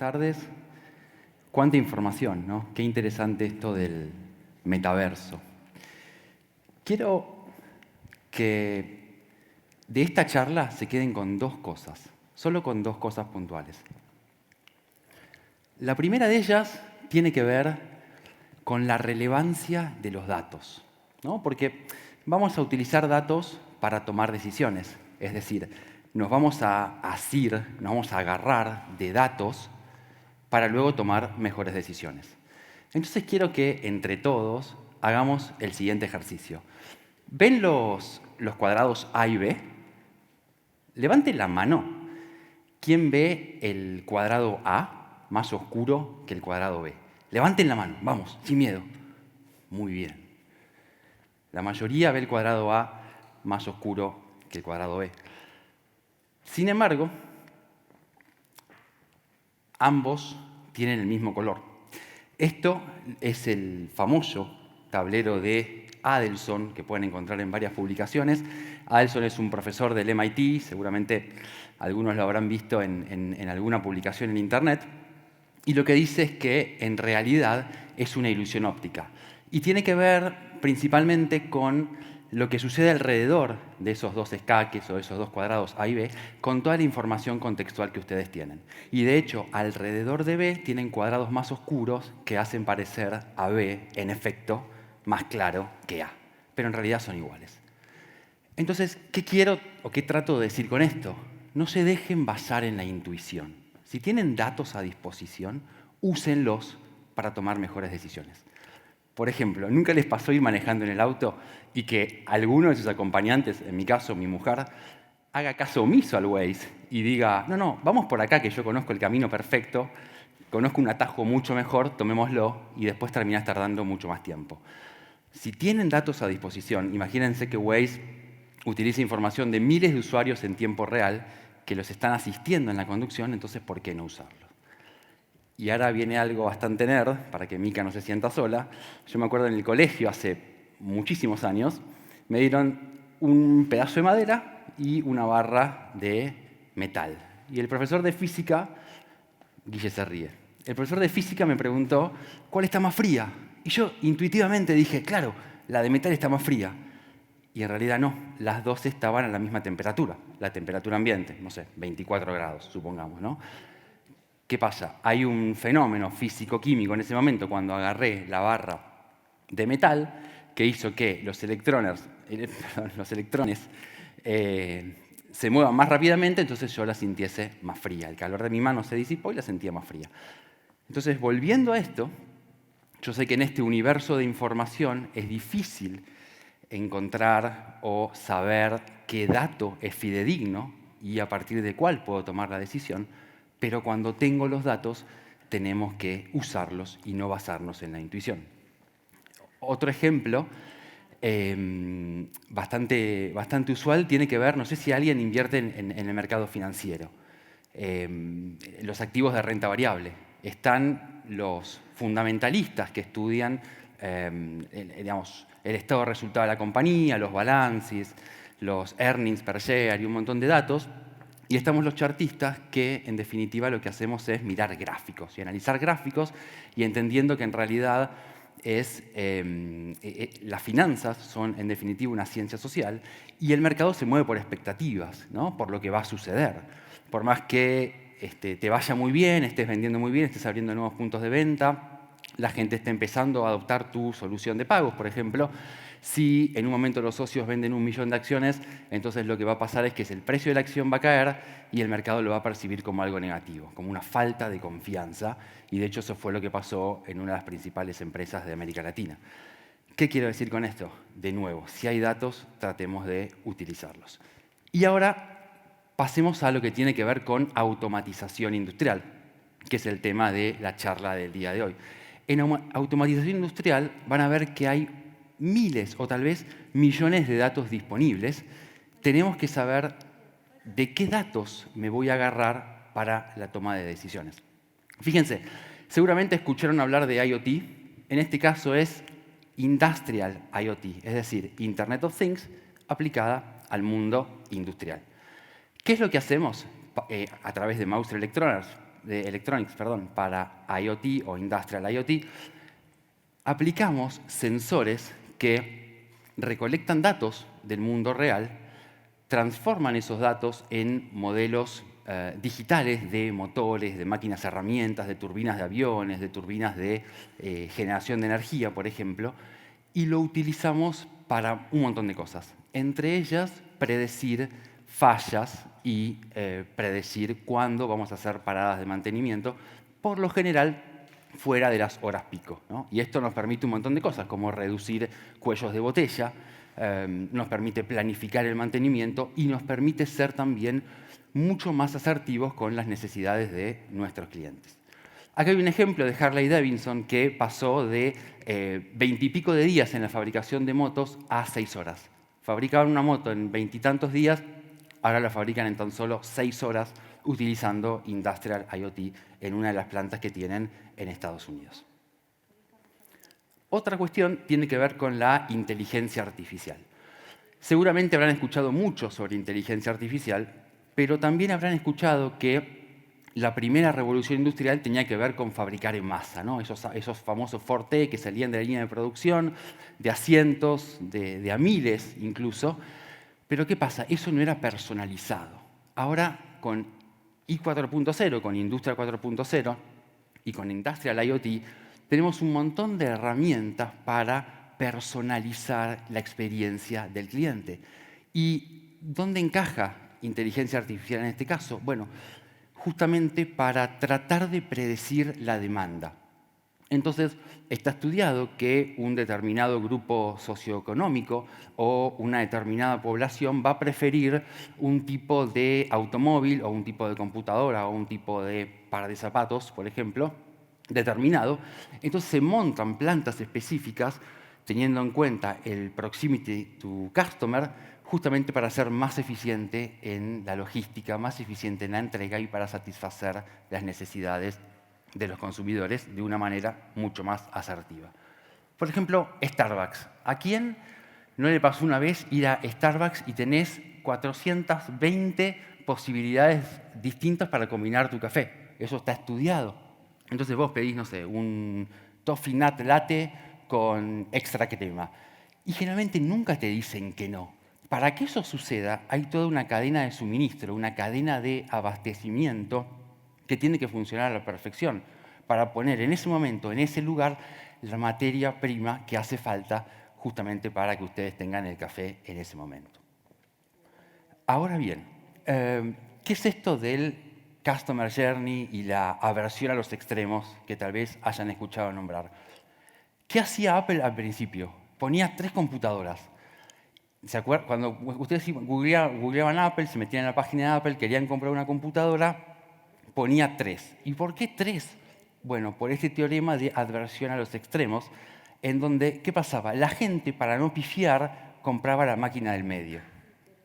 tardes. Cuánta información, ¿no? Qué interesante esto del metaverso. Quiero que de esta charla se queden con dos cosas, solo con dos cosas puntuales. La primera de ellas tiene que ver con la relevancia de los datos, ¿no? Porque vamos a utilizar datos para tomar decisiones, es decir, nos vamos a asir, nos vamos a agarrar de datos para luego tomar mejores decisiones. Entonces quiero que entre todos hagamos el siguiente ejercicio. ¿Ven los cuadrados A y B? Levanten la mano. ¿Quién ve el cuadrado A más oscuro que el cuadrado B? Levanten la mano, vamos, sin miedo. Muy bien. La mayoría ve el cuadrado A más oscuro que el cuadrado B. Sin embargo, ambos tienen el mismo color. Esto es el famoso tablero de Adelson, que pueden encontrar en varias publicaciones. Adelson es un profesor del MIT, seguramente algunos lo habrán visto en alguna publicación en Internet. Y lo que dice es que en realidad es una ilusión óptica. Y tiene que ver principalmente con lo que sucede alrededor de esos dos escaques o esos dos cuadrados A y B, con toda la información contextual que ustedes tienen. Y de hecho, alrededor de B tienen cuadrados más oscuros que hacen parecer a B, en efecto, más claro que A. Pero en realidad son iguales. Entonces, ¿qué quiero o qué trato de decir con esto? No se dejen basar en la intuición. Si tienen datos a disposición, úsenlos para tomar mejores decisiones. Por ejemplo, ¿nunca les pasó ir manejando en el auto y que alguno de sus acompañantes, en mi caso mi mujer, haga caso omiso al Waze y diga, no, vamos por acá que yo conozco el camino perfecto, conozco un atajo mucho mejor, tomémoslo y después terminás tardando mucho más tiempo? Si tienen datos a disposición, imagínense que Waze utiliza información de miles de usuarios en tiempo real que los están asistiendo en la conducción, entonces ¿por qué no usarlo? Y ahora viene algo bastante nerd, para que Mika no se sienta sola. Yo me acuerdo en el colegio, hace muchísimos años, me dieron un pedazo de madera y una barra de metal. Y el profesor de física, Guille se ríe, el profesor de física me preguntó, ¿cuál está más fría? Y yo intuitivamente dije, claro, la de metal está más fría. Y en realidad no, las dos estaban a la misma temperatura, la temperatura ambiente, no sé, 24 grados, supongamos, ¿no? ¿Qué pasa? Hay un fenómeno físico-químico en ese momento, cuando agarré la barra de metal, que hizo que los electrones se muevan más rápidamente, entonces yo la sintiese más fría. El calor de mi mano se disipó y la sentía más fría. Entonces, volviendo a esto, yo sé que en este universo de información es difícil encontrar o saber qué dato es fidedigno y a partir de cuál puedo tomar la decisión, pero cuando tengo los datos tenemos que usarlos y no basarnos en la intuición. Otro ejemplo bastante usual tiene que ver, no sé si alguien invierte en el mercado financiero, los activos de renta variable. Están los fundamentalistas que estudian el estado de resultado de la compañía, los balances, los earnings per share y un montón de datos. Y estamos los chartistas que, en definitiva, lo que hacemos es mirar gráficos y analizar gráficos y entendiendo que en realidad las finanzas son, en definitiva, una ciencia social y el mercado se mueve por expectativas, ¿no? Por lo que va a suceder. Por más que te vaya muy bien, estés vendiendo muy bien, estés abriendo nuevos puntos de venta, la gente está empezando a adoptar tu solución de pagos, por ejemplo. Si en un momento los socios venden 1 millón de acciones, entonces lo que va a pasar es que el precio de la acción va a caer y el mercado lo va a percibir como algo negativo, como una falta de confianza. Y de hecho eso fue lo que pasó en una de las principales empresas de América Latina. ¿Qué quiero decir con esto? De nuevo, si hay datos, tratemos de utilizarlos. Y ahora pasemos a lo que tiene que ver con automatización industrial, que es el tema de la charla del día de hoy. En automatización industrial van a ver que hay miles o tal vez millones de datos disponibles. Tenemos que saber de qué datos me voy a agarrar para la toma de decisiones. Fíjense, seguramente escucharon hablar de IoT. En este caso es Industrial IoT, es decir, Internet of Things aplicada al mundo industrial. ¿Qué es lo que hacemos a través de Mouser Electroners? electronics, para IoT o Industrial IoT, aplicamos sensores que recolectan datos del mundo real, transforman esos datos en modelos digitales de motores, de máquinas herramientas, de turbinas de aviones, de turbinas de generación de energía, por ejemplo, y lo utilizamos para un montón de cosas. Entre ellas, predecir fallas y predecir cuándo vamos a hacer paradas de mantenimiento, por lo general fuera de las horas pico, ¿no? Y esto nos permite un montón de cosas, como reducir cuellos de botella, nos permite planificar el mantenimiento y nos permite ser también mucho más asertivos con las necesidades de nuestros clientes. Acá hay un ejemplo de Harley Davidson que pasó de 20 y pico de días en la fabricación de motos a 6 horas. Fabricaban una moto en 20 y tantos días, ahora la fabrican en tan solo 6 horas utilizando Industrial IoT en una de las plantas que tienen en Estados Unidos. Otra cuestión tiene que ver con la inteligencia artificial. Seguramente habrán escuchado mucho sobre inteligencia artificial, pero también habrán escuchado que la primera revolución industrial tenía que ver con fabricar en masa, ¿no? Esos famosos Forte que salían de la línea de producción, de a cientos, de a miles incluso. Pero ¿qué pasa? Eso no era personalizado. Ahora, con I 4.0, con Industria 4.0 y con Industrial IoT, tenemos un montón de herramientas para personalizar la experiencia del cliente. ¿Y dónde encaja inteligencia artificial en este caso? Bueno, justamente para tratar de predecir la demanda. Entonces, está estudiado que un determinado grupo socioeconómico o una determinada población va a preferir un tipo de automóvil o un tipo de computadora o un tipo de par de zapatos, por ejemplo, determinado. Entonces, se montan plantas específicas teniendo en cuenta el proximity to customer, justamente para ser más eficiente en la logística, más eficiente en la entrega y para satisfacer las necesidades de los consumidores de una manera mucho más asertiva. Por ejemplo, Starbucks. ¿A quién no le pasó una vez ir a Starbucks y tenés 420 posibilidades distintas para combinar tu café? Eso está estudiado. Entonces vos pedís, no sé, un toffee nut latte con extra crema. Y generalmente nunca te dicen que no. Para que eso suceda, hay toda una cadena de suministro, una cadena de abastecimiento que tiene que funcionar a la perfección para poner en ese momento, en ese lugar, la materia prima que hace falta justamente para que ustedes tengan el café en ese momento. Ahora bien, ¿qué es esto del Customer Journey y la aversión a los extremos que tal vez hayan escuchado nombrar? ¿Qué hacía Apple al principio? Ponía 3 computadoras. ¿Se acuerdan? Cuando ustedes googleaban Apple, se metían en la página de Apple, querían comprar una computadora, ponía 3. ¿Y por qué 3? Bueno, por este teorema de adversión a los extremos, en donde, ¿qué pasaba? La gente, para no pifiar, compraba la máquina del medio.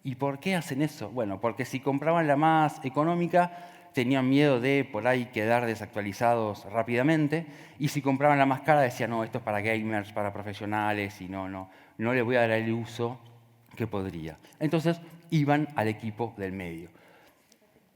¿Y por qué hacen eso? Bueno, porque si compraban la más económica, tenían miedo de por ahí quedar desactualizados rápidamente, y si compraban la más cara, decían, no, esto es para gamers, para profesionales, y no le voy a dar el uso que podría. Entonces, iban al equipo del medio.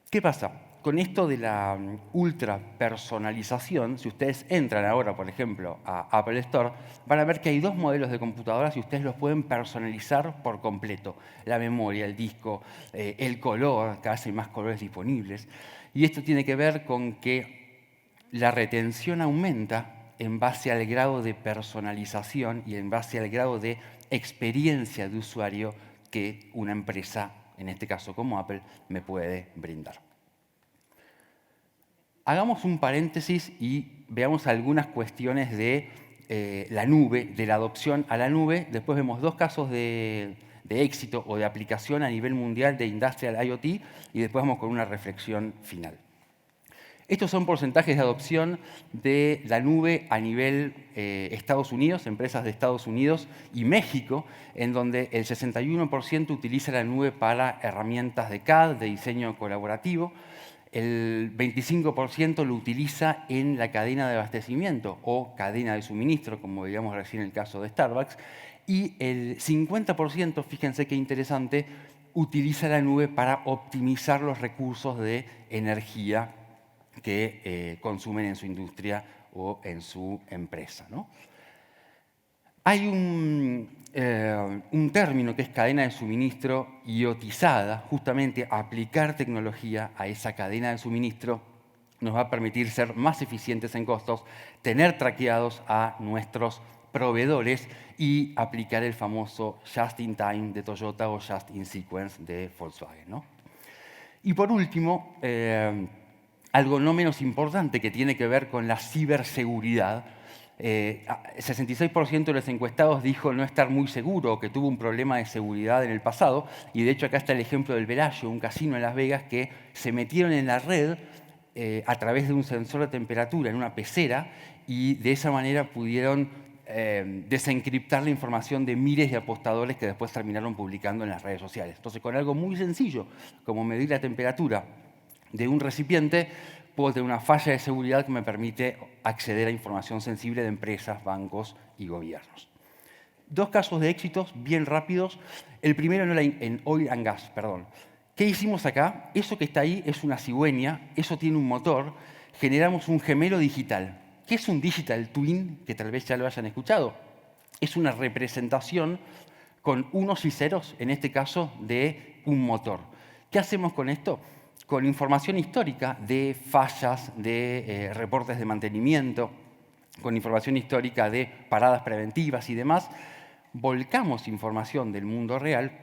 ¿Qué pasa? Con esto de la ultra personalización, si ustedes entran ahora, por ejemplo, a Apple Store, van a ver que hay 2 modelos de computadoras y ustedes los pueden personalizar por completo. La memoria, el disco, el color, cada vez hay más colores disponibles. Y esto tiene que ver con que la retención aumenta en base al grado de personalización y en base al grado de experiencia de usuario que una empresa, en este caso como Apple, me puede brindar. Hagamos un paréntesis y veamos algunas cuestiones de la nube, de la adopción a la nube. Después vemos 2 casos de éxito o de aplicación a nivel mundial de Industrial IoT y después vamos con una reflexión final. Estos son porcentajes de adopción de la nube a nivel Estados Unidos, empresas de Estados Unidos y México, en donde el 61% utiliza la nube para herramientas de CAD, de diseño colaborativo, el 25% lo utiliza en la cadena de abastecimiento o cadena de suministro, como veíamos recién en el caso de Starbucks, y el 50%, fíjense qué interesante, utiliza la nube para optimizar los recursos de energía que consumen en su industria o en su empresa, ¿no? Hay un término que es cadena de suministro IoTizada. Justamente aplicar tecnología a esa cadena de suministro nos va a permitir ser más eficientes en costos, tener traqueados a nuestros proveedores y aplicar el famoso Just in Time de Toyota o Just in Sequence de Volkswagen, ¿no? Y por último, algo no menos importante que tiene que ver con la ciberseguridad. 66% de los encuestados dijo no estar muy seguro o que tuvo un problema de seguridad en el pasado. Y de hecho acá está el ejemplo del Bellagio, un casino en Las Vegas que se metieron en la red a través de un sensor de temperatura en una pecera y de esa manera pudieron desencriptar la información de miles de apostadores que después terminaron publicando en las redes sociales. Entonces, con algo muy sencillo, como medir la temperatura de un recipiente, puedo tener una falla de seguridad que me permite acceder a información sensible de empresas, bancos y gobiernos. Dos casos de éxitos bien rápidos. El primero en Oil and Gas, perdón. ¿Qué hicimos acá? Eso que está ahí es una cigüeña, eso tiene un motor, generamos un gemelo digital. ¿Qué es un digital twin? Que tal vez ya lo hayan escuchado. Es una representación con unos y ceros, en este caso, de un motor. ¿Qué hacemos con esto? Con información histórica de fallas, de reportes de mantenimiento, con información histórica de paradas preventivas y demás, volcamos información del mundo real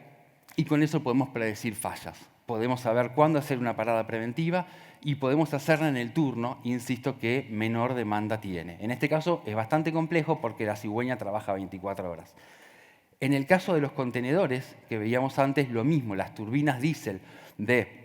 y con eso podemos predecir fallas. Podemos saber cuándo hacer una parada preventiva y podemos hacerla en el turno, insisto, que menor demanda tiene. En este caso es bastante complejo porque la cigüeña trabaja 24 horas. En el caso de los contenedores, que veíamos antes, lo mismo, las turbinas diésel de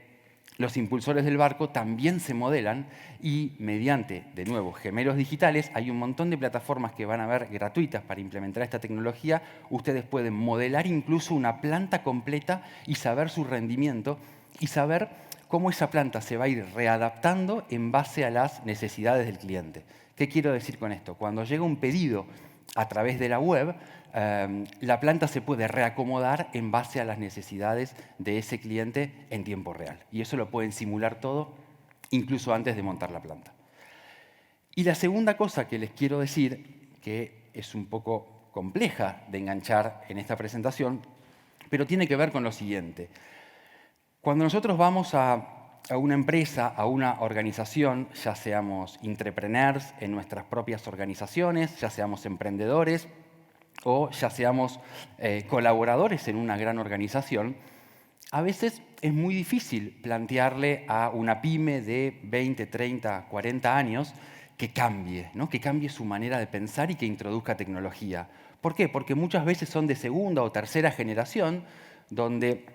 los impulsores del barco también se modelan y mediante, de nuevo, gemelos digitales, hay un montón de plataformas que van a haber gratuitas para implementar esta tecnología. Ustedes pueden modelar incluso una planta completa y saber su rendimiento y saber cómo esa planta se va a ir readaptando en base a las necesidades del cliente. ¿Qué quiero decir con esto? Cuando llega un pedido a través de la web, la planta se puede reacomodar en base a las necesidades de ese cliente en tiempo real. Y eso lo pueden simular todo, incluso antes de montar la planta. Y la segunda cosa que les quiero decir, que es un poco compleja de enganchar en esta presentación, pero tiene que ver con lo siguiente. Cuando nosotros vamos a una empresa, a una organización, ya seamos entrepreneurs en nuestras propias organizaciones, ya seamos emprendedores o ya seamos colaboradores en una gran organización, a veces es muy difícil plantearle a una pyme de 20, 30, 40 años que cambie, ¿no? Que cambie su manera de pensar y que introduzca tecnología. ¿Por qué? Porque muchas veces son de segunda o tercera generación donde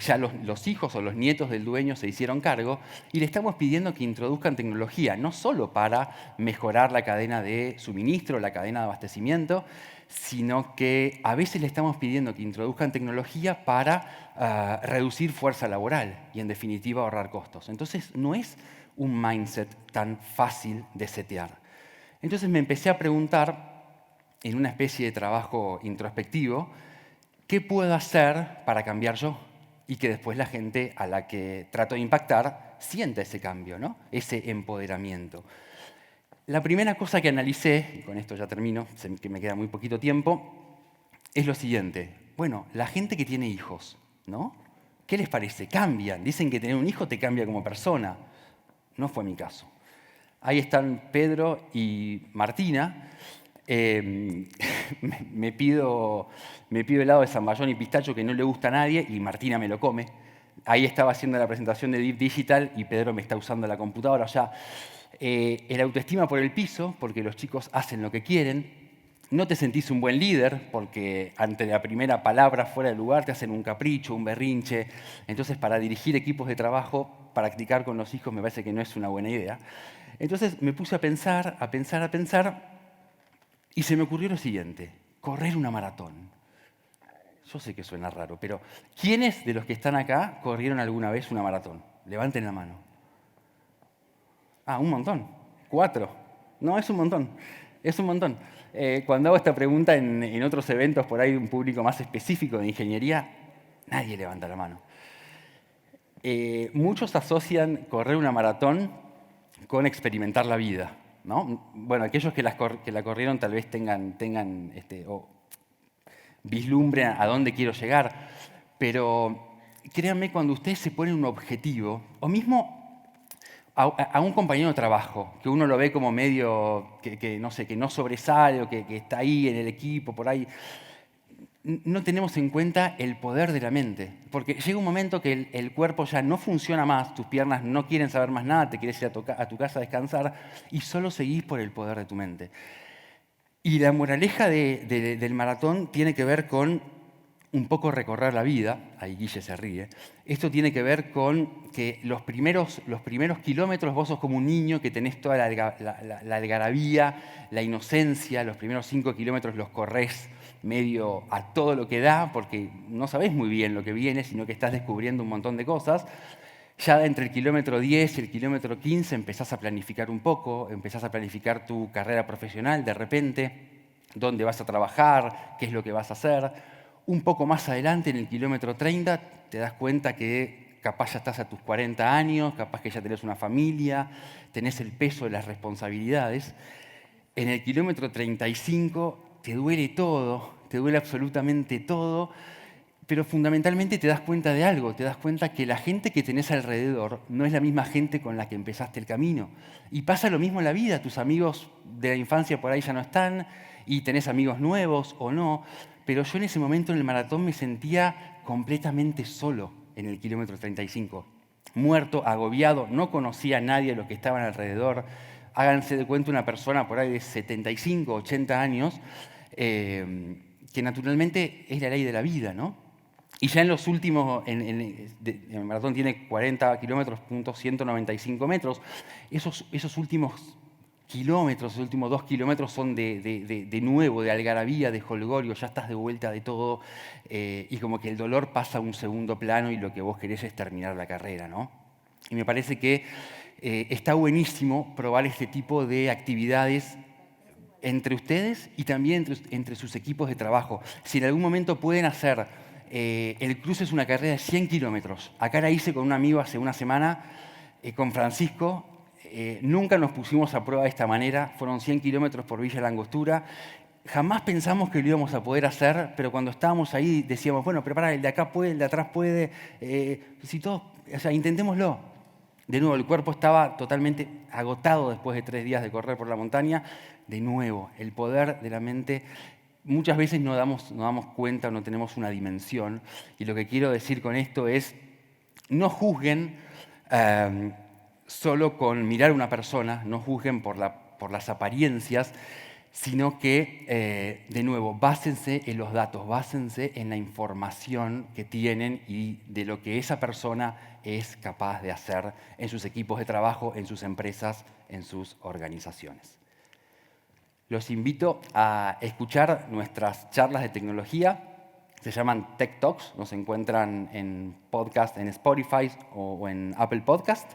ya los hijos o los nietos del dueño se hicieron cargo y le estamos pidiendo que introduzcan tecnología, no solo para mejorar la cadena de suministro, la cadena de abastecimiento, sino que a veces le estamos pidiendo que introduzcan tecnología para reducir fuerza laboral y, en definitiva, ahorrar costos. Entonces, no es un mindset tan fácil de setear. Entonces me empecé a preguntar, en una especie de trabajo introspectivo, ¿qué puedo hacer para cambiar yo? Y que después la gente a la que trato de impactar sienta ese cambio, ¿no? Ese empoderamiento. La primera cosa que analicé, y con esto ya termino, que me queda muy poquito tiempo, es lo siguiente. Bueno, la gente que tiene hijos, ¿no? ¿Qué les parece? Cambian. Dicen que tener un hijo te cambia como persona. No fue mi caso. Ahí están Pedro y Martina. Me pido helado de zamballón y pistacho que no le gusta a nadie y Martina me lo come. Ahí estaba haciendo la presentación de Deep Digital y Pedro me está usando la computadora. O sea, el autoestima por el piso, porque los chicos hacen lo que quieren. No te sentís un buen líder, porque ante la primera palabra fuera de lugar te hacen un capricho, un berrinche. Entonces, para dirigir equipos de trabajo, practicar con los hijos me parece que no es una buena idea. Entonces me puse a pensar, y se me ocurrió lo siguiente: correr una maratón. Yo sé que suena raro, pero ¿quiénes de los que están acá corrieron alguna vez una maratón? Levanten la mano. Ah, un montón. 4. No, es un montón. Es un montón. Cuando hago esta pregunta en otros eventos, por ahí un público más específico de ingeniería, nadie levanta la mano. Muchos asocian correr una maratón con experimentar la vida, ¿no? Bueno, aquellos que la corrieron tal vez tengan o vislumbren a dónde quiero llegar, pero créanme, cuando ustedes se ponen un objetivo, o mismo a un compañero de trabajo, que uno lo ve como medio que no sé, que no sobresale o que está ahí en el equipo, por ahí, no tenemos en cuenta el poder de la mente. Porque llega un momento que el cuerpo ya no funciona más, tus piernas no quieren saber más nada, te quieres ir a tu casa a descansar y solo seguís por el poder de tu mente. Y la moraleja del maratón tiene que ver con un poco recorrer la vida, ahí Guille se ríe. Esto tiene que ver con que los primeros kilómetros vos sos como un niño que tenés toda la algarabía, la inocencia, los primeros 5 kilómetros los corres medio a todo lo que da, porque no sabés muy bien lo que viene, sino que estás descubriendo un montón de cosas. Ya entre el kilómetro 10 y el kilómetro 15 empezás a planificar un poco, empezás a planificar tu carrera profesional de repente, dónde vas a trabajar, qué es lo que vas a hacer. Un poco más adelante, en el kilómetro 30, te das cuenta que capaz ya estás a tus 40 años, capaz que ya tenés una familia, tenés el peso de las responsabilidades. En el kilómetro 35 te duele todo, te duele absolutamente todo, pero fundamentalmente te das cuenta de algo, te das cuenta que la gente que tenés alrededor no es la misma gente con la que empezaste el camino. Y pasa lo mismo en la vida, tus amigos de la infancia por ahí ya no están y tenés amigos nuevos o no, pero yo en ese momento en el maratón me sentía completamente solo en el kilómetro 35, muerto, agobiado, no conocía a nadie de los que estaban alrededor. Háganse de cuenta una persona por ahí de 75, 80 años, que naturalmente es la ley de la vida, ¿no? Y ya en los últimos, el maratón tiene 40 kilómetros, 195 metros. Esos últimos kilómetros, los últimos 2 kilómetros son de nuevo, de algarabía, de jolgorio, ya estás de vuelta de todo y como que el dolor pasa a un segundo plano y lo que vos querés es terminar la carrera, ¿no? Y me parece que está buenísimo probar este tipo de actividades entre ustedes y también entre sus equipos de trabajo. Si en algún momento pueden hacer, el cruce es una carrera de 100 kilómetros. Acá la hice con un amigo hace una semana, con Francisco. Nunca nos pusimos a prueba de esta manera. Fueron 100 kilómetros por Villa La Angostura. Jamás pensamos que lo íbamos a poder hacer, pero cuando estábamos ahí decíamos, bueno, prepara, el de acá puede, el de atrás puede. Si todos, o sea, intentémoslo. De nuevo, el cuerpo estaba totalmente agotado después de 3 días de correr por la montaña. De nuevo, el poder de la mente. Muchas veces no damos cuenta, no tenemos una dimensión. Y lo que quiero decir con esto es, no juzguen solo con mirar a una persona, no juzguen por las apariencias, sino que, de nuevo, básense en los datos, básense en la información que tienen y de lo que esa persona es capaz de hacer en sus equipos de trabajo, en sus empresas, en sus organizaciones. Los invito a escuchar nuestras charlas de tecnología. Se llaman Tech Talks. Nos encuentran en podcast en Spotify o en Apple Podcast.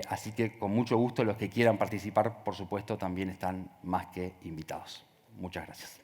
Así que con mucho gusto los que quieran participar, por supuesto, también están más que invitados. Muchas gracias.